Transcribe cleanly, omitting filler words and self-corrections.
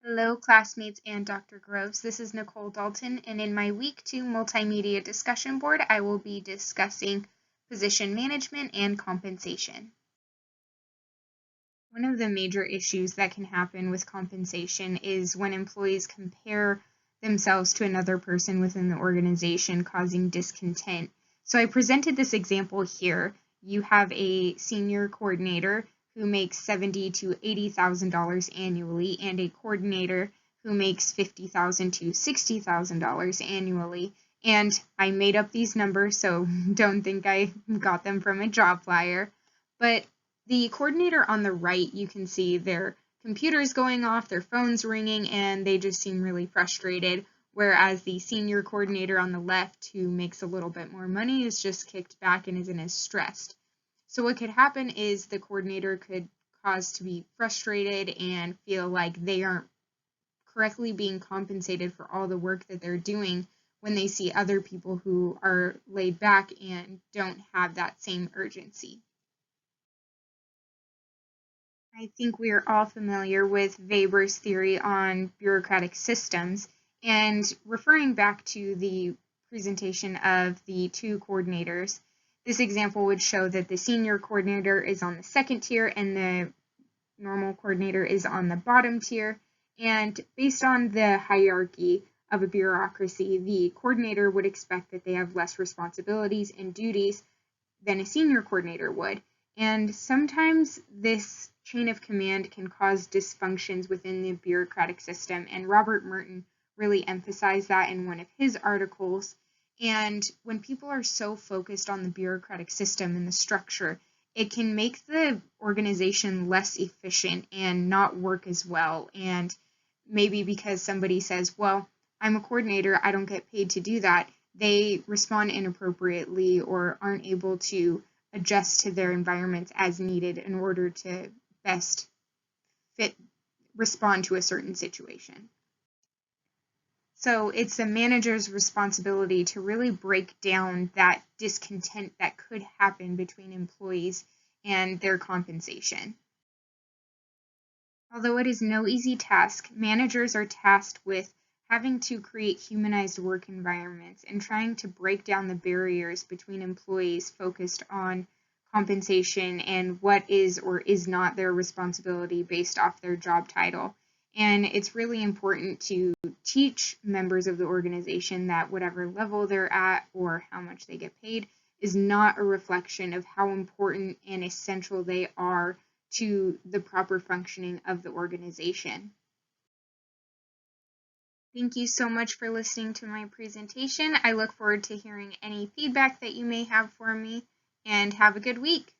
Hello, classmates and Dr. Groves. This is Nicole Dalton, and in my Week 2 Multimedia Discussion Board, I will be discussing position management and compensation. One of the major issues that can happen with compensation is when employees compare themselves to another person within the organization, causing discontent. So I presented this example here. You have a senior coordinator who makes $70,000 to $80,000 annually, and a coordinator who makes $50,000 to $60,000 annually. And I made up these numbers, so don't think I got them from a job flyer. But the coordinator on the right, you can see their computers going off, their phones ringing, and they just seem really frustrated. Whereas the senior coordinator on the left, who makes a little bit more money, is just kicked back and isn't as stressed. So what could happen is the coordinator could cause to be frustrated and feel like they aren't correctly being compensated for all the work that they're doing when they see other people who are laid back and don't have that same urgency. I think we are all familiar with Weber's theory on bureaucratic systems, and referring back to the presentation of the two coordinators, this example would show that the senior coordinator is on the second tier and the normal coordinator is on the bottom tier. And based on the hierarchy of a bureaucracy, the coordinator would expect that they have less responsibilities and duties than a senior coordinator would. And sometimes this chain of command can cause dysfunctions within the bureaucratic system. And Robert Merton really emphasized that in one of his articles. And when people are so focused on the bureaucratic system and the structure, it can make the organization less efficient and not work as well. And maybe because somebody says, well, I'm a coordinator, I don't get paid to do that, they respond inappropriately or aren't able to adjust to their environments as needed in order to best respond to a certain situation. So it's the manager's responsibility to really break down that discontent that could happen between employees and their compensation. Although it is no easy task, managers are tasked with having to create humanized work environments and trying to break down the barriers between employees focused on compensation and what is or is not their responsibility based off their job title. And it's really important to teach members of the organization that whatever level they're at or how much they get paid is not a reflection of how important and essential they are to the proper functioning of the organization. Thank you so much for listening to my presentation. I look forward to hearing any feedback that you may have for me, and have a good week.